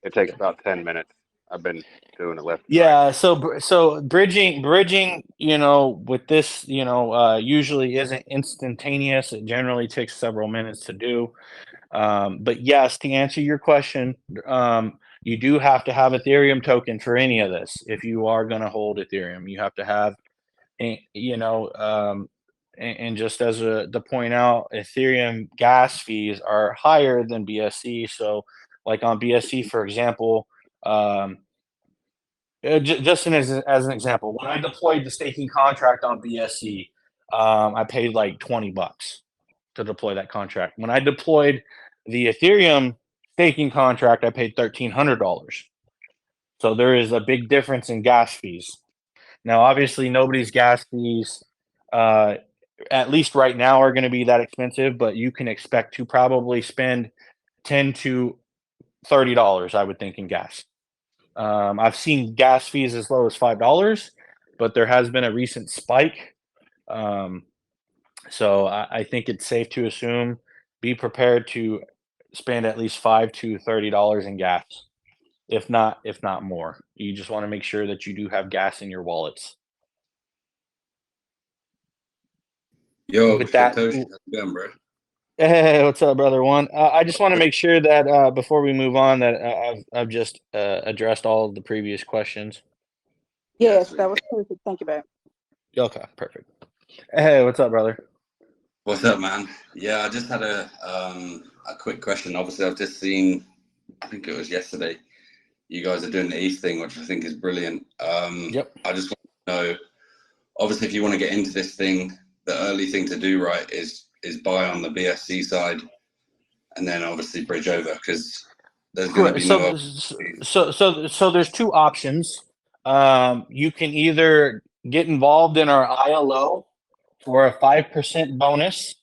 It takes about 10 minutes. I've been doing it left. Yeah, so bridging, with this, usually isn't instantaneous. It generally takes several minutes to do. But yes, to answer your question, you do have to have Ethereum token for any of this. If you are going to hold Ethereum, you have to have, and just as to point out, Ethereum gas fees are higher than BSC. So, like on BSC, for example, just as an example, when I deployed the staking contract on BSC, I paid like $20 to deploy that contract. When I deployed the Ethereum staking contract, I paid $1,300. So there is a big difference in gas fees. Now, obviously, nobody's gas fees, at least right now, are going to be that expensive, but you can expect to probably spend $10 to $30, I would think, in gas. I've seen gas fees as low as $5, but there has been a recent spike. So I think it's safe to assume, be prepared to spend at least $5 to $30 in gas, if not more. You just want to make sure that you do have gas in your wallets. Yo, With that, Satoshi, how's it going, bro? hey, what's up, brother one? I just want to make sure that before we move on, that I've just addressed all of the previous questions. Yes, that was perfect. Thank you, babe. Okay, perfect. Hey, what's up, brother? What's up, man? Yeah, I just had a quick question. Obviously, I've just seen, I think it was yesterday, you guys are doing the ETH thing, which I think is brilliant. Yep. I just want to know, obviously, if you want to get into this thing, the early thing to do, right, is buy on the BSC side, and then obviously bridge over, because there's going to be no. So there's two options. You can either get involved in our ILO for a 5% bonus,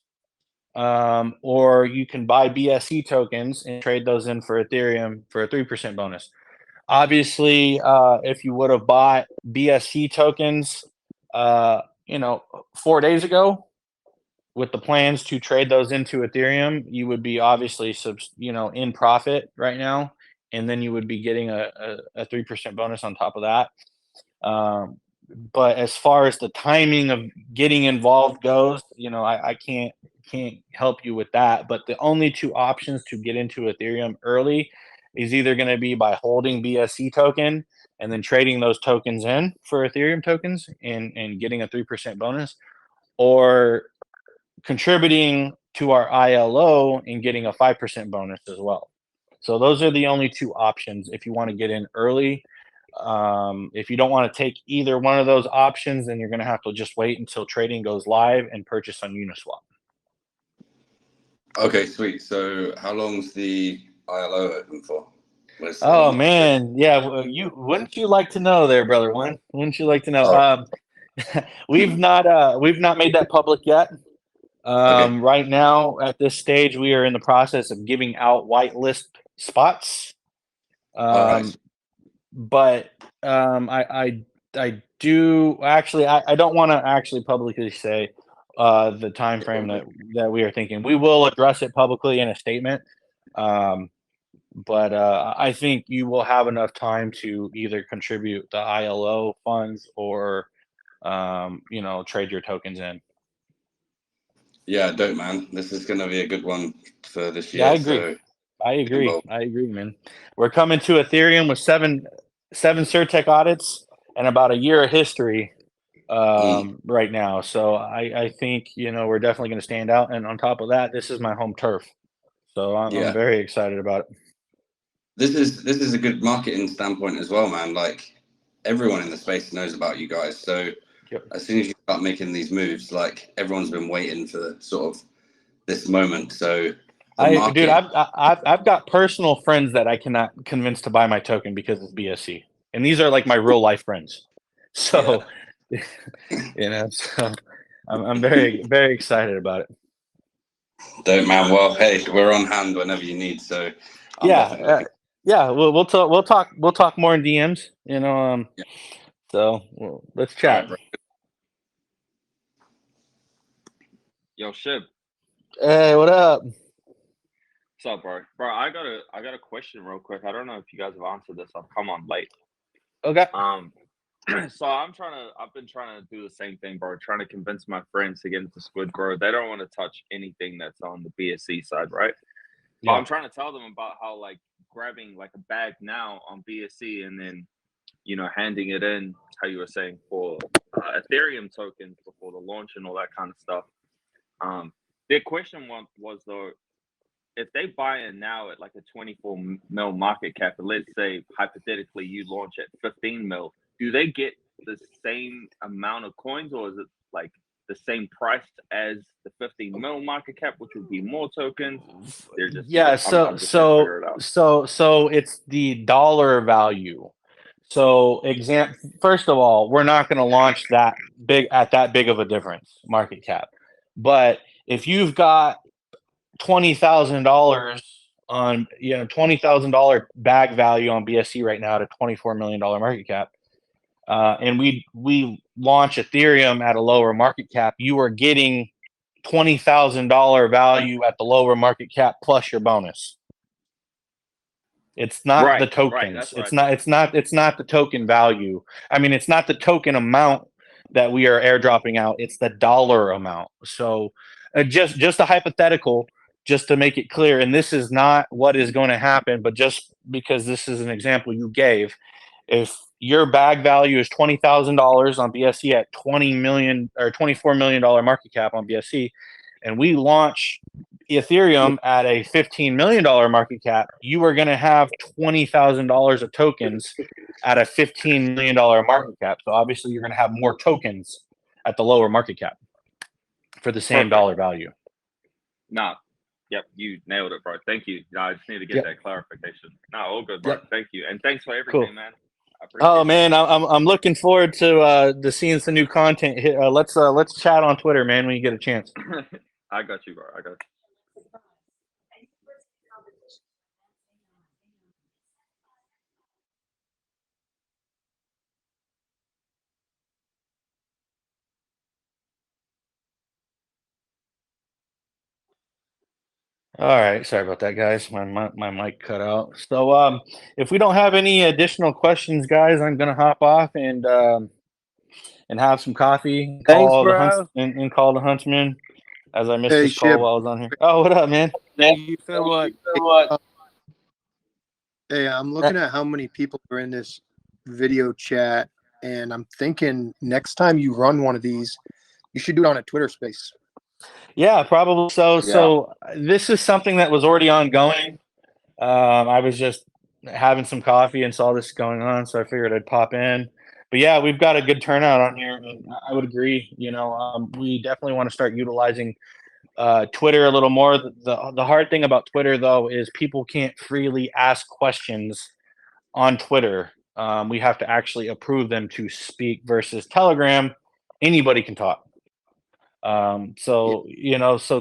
or you can buy BSC tokens and trade those in for Ethereum for a 3% bonus. Obviously, if you would have bought BSC tokens, 4 days ago, with the plans to trade those into Ethereum, you would be obviously in profit right now, and then you would be getting a 3% bonus on top of that. But as far as the timing of getting involved goes, I can't help you with that. But the only two options to get into Ethereum early is either going to be by holding BSC token and then trading those tokens in for Ethereum tokens and getting a 3% bonus, or contributing to our ILO and getting a 5% bonus as well. So those are the only two options if you want to get in early. If you don't want to take either one of those options, then you're going to have to just wait until trading goes live and purchase on Uniswap. Okay, sweet. So how long's the ILO open for? Oh man, yeah. Wouldn't you like to know, there, brother one? Wouldn't you like to know? We've not made that public yet. Right now, at this stage, we are in the process of giving out whitelist spots. but I do actually I don't want to actually publicly say the time frame that we are thinking. We will address it publicly in a statement. But I think you will have enough time to either contribute the ILO funds or trade your tokens in. Yeah, dope, man. This is going to be a good one for this year. Yeah, I agree. So I agree, man. We're coming to Ethereum with seven Certec audits and about a year of history right now. So I think we're definitely going to stand out. And on top of that, this is my home turf, so I'm very excited about it. This is a good marketing standpoint as well, man. Like everyone in the space knows about you guys. So as soon as you start making these moves, like everyone's been waiting for sort of this moment. So dude, I've got personal friends that I cannot convince to buy my token because it's BSC, and these are like my real life friends. So, so I'm very very excited about it. Dope, man. Well, hey, we're on hand whenever you need. So we'll talk more in DMs. So let's chat. Right, Yo, Shib. Hey, what up? What's up, bro? Bro, I got a question real quick. I don't know if you guys have answered this. I've come on late. Okay. So I've been trying to do the same thing, bro. Trying to convince my friends to get into SquidGrow. They don't want to touch anything that's on the BSC side, right? But I'm trying to tell them about how like grabbing like a bag now on BSC and then handing it in, how you were saying, for Ethereum tokens before the launch and all that kind of stuff. Their question was though, if they buy in now at like a 24 mil market cap, and let's say hypothetically you launch at 15 mil, do they get the same amount of coins, or is it like the same price as the 15 mil market cap, which would be more tokens? They're just so it's the dollar value. So first of all, we're not going to launch that big of a difference market cap. But if you've got $20,000 on $20,000 bag value on BSC right now at a $24 million market cap, and we launch Ethereum at a lower market cap, you are getting $20,000 value at the lower market cap plus your bonus. It's not the tokens. It's not the token value. I mean, it's not the token amount that we are airdropping out. It's the dollar amount. So just a hypothetical, just to make it clear, and this is not what is going to happen, but just because this is an example you gave, if your bag value is $20,000 on BSC at $20 million or $24 million market cap on BSC, and we launch Ethereum at a $15 million market cap, you are going to have $20,000 of tokens at a $15 million market cap. So obviously you're going to have more tokens at the lower market cap for the same dollar value. Nah. Yep, you nailed it, bro. Thank you. I just need to get that clarification. No, all good, bro. Thank you. And thanks for everything, man. Oh man, I'm looking forward to seeing some new content. Let's chat on Twitter, man, when you get a chance. I got you, bro. I got you. All right, sorry about that, guys. My mic cut out. So if we don't have any additional questions, guys, I'm gonna hop off and have some coffee. Call the huntsman, as I missed this call while I was on here. Oh, what up, man? You know what? Hey, I'm looking at how many people are in this video chat, and I'm thinking next time you run one of these, you should do it on a Twitter space. Yeah, probably so. So this is something that was already ongoing. I was just having some coffee and saw this going on, so I figured I'd pop in. But yeah, we've got a good turnout on here. I would agree. We definitely want to start utilizing Twitter a little more. The hard thing about Twitter, though, is people can't freely ask questions on Twitter. We have to actually approve them to speak versus Telegram. Anybody can talk. So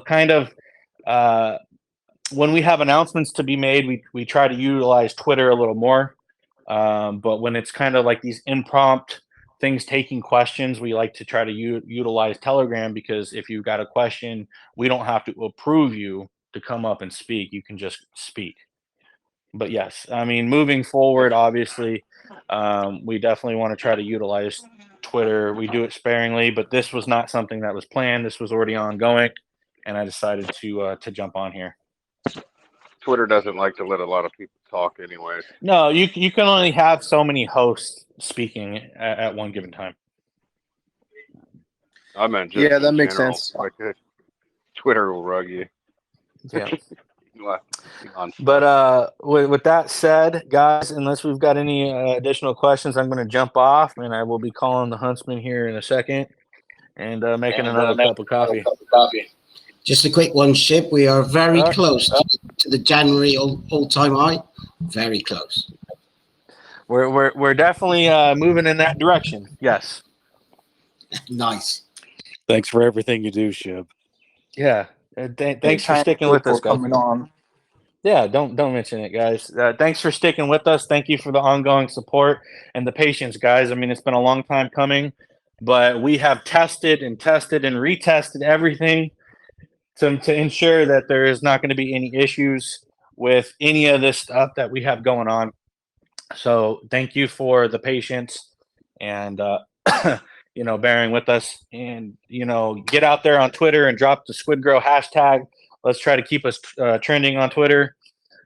kind of when we have announcements to be made, we try to utilize Twitter a little more. But when it's kind of like these impromptu things taking questions, we like to try to utilize Telegram, because if you've got a question, we don't have to approve you to come up and speak. You can just speak. But yes, I mean, moving forward, obviously, we definitely want to try to utilize Twitter. We do it sparingly, but this was not something that was planned. This was already ongoing, and I decided to jump on here. Twitter doesn't like to let a lot of people talk, anyways. No, you can only have so many hosts speaking at one given time. I meant just Yeah, that in makes general. sense. Like Twitter will rug you. Yeah. But with that said, guys, unless we've got any additional questions, I'm going to jump off, and I will be calling the Huntsman here in a second and making another cup of coffee. Just a quick one, Ship. We are very close to the January all-time high. Very close. We're definitely moving in that direction. Yes. Nice. Thanks for everything you do, Shib. Yeah. Thanks for sticking with us, guys. Coming on. Yeah, don't mention it, guys. Thanks for sticking with us. Thank you for the ongoing support and the patience, guys. I mean, it's been a long time coming, but we have tested and retested everything to ensure that there is not going to be any issues with any of this stuff that we have going on. So thank you for the patience and bearing with us, and get out there on Twitter and drop the SquidGrow hashtag. Let's try to keep us trending on Twitter.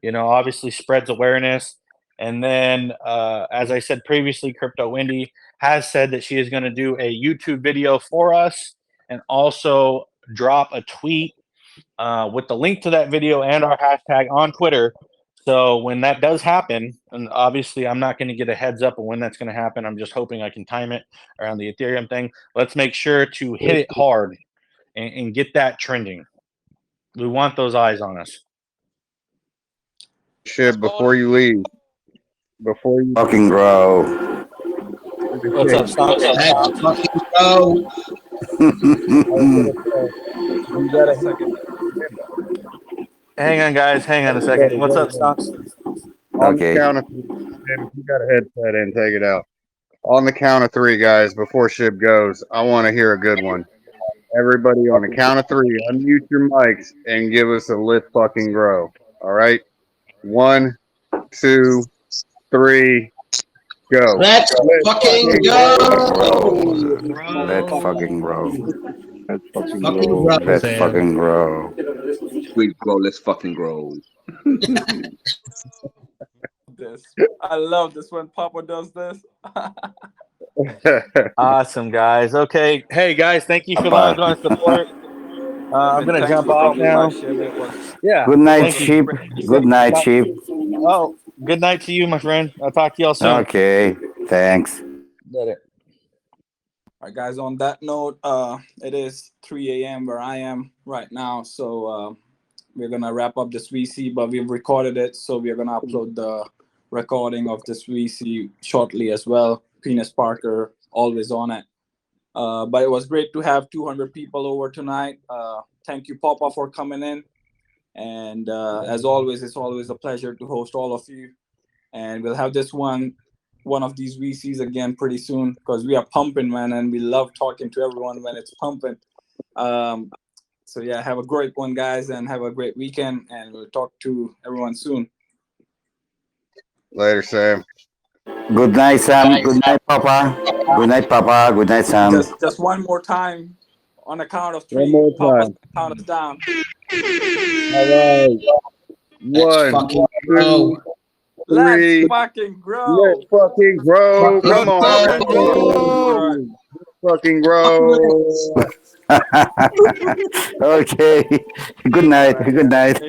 Obviously spreads awareness. And then, as I said previously, Crypto Wendy has said that she is going to do a YouTube video for us and also drop a tweet with the link to that video and our hashtag on Twitter. So when that does happen, and obviously I'm not going to get a heads up of when that's going to happen, I'm just hoping I can time it around the Ethereum thing. Let's make sure to hit it hard and get that trending. We want those eyes on us. Shit, before you leave, fucking grow. What's up, Stocks? Let's fucking go. Hang on, guys. Hang on a second. What's up, Stocks? On the count of three, if you got a headset in, take it out. On the count of three, guys, before Shib goes, I want to hear a good one. Everybody on the count of three, unmute your mics and give us a let's fucking grow. All right? 1, 2, 3, go. Let's fucking go. Let's fucking grow. Let's fucking Fucking grow. grow. Let's fucking grow. Sweet grow. Let's fucking grow. I love this when Papa does this. Awesome, guys. Okay. Hey, guys, thank you for the ongoing support. I'm going to jump off now. Yeah. Good night, Sheep. Good night, Sheep. Oh, good night to you, my friend. I'll talk to y'all soon. Okay. Thanks. Later. All right, guys, on that note, it is 3 a.m. where I am right now. So we're going to wrap up this VC, but we've recorded it. So we're going to upload the recording of this VC shortly as well. Penis Parker, always on it. But it was great to have 200 people over tonight. Thank you, Papa, for coming in. And as always, it's always a pleasure to host all of you. And we'll have this one of these VCs again pretty soon, because we are pumping, man, and we love talking to everyone when it's pumping. So yeah, have a great one, guys, and have a great weekend, and we'll talk to everyone soon. Later, Sam. Good night, Sam. Good night, Papa. Good night, Papa. Good night, Sam. Just one more time on the count of 3. One more time. Count us down. All right. 1, 2, 3. Let's fucking grow. Let's fucking grow. Come on. Fucking grow. Okay. Good night. Good night.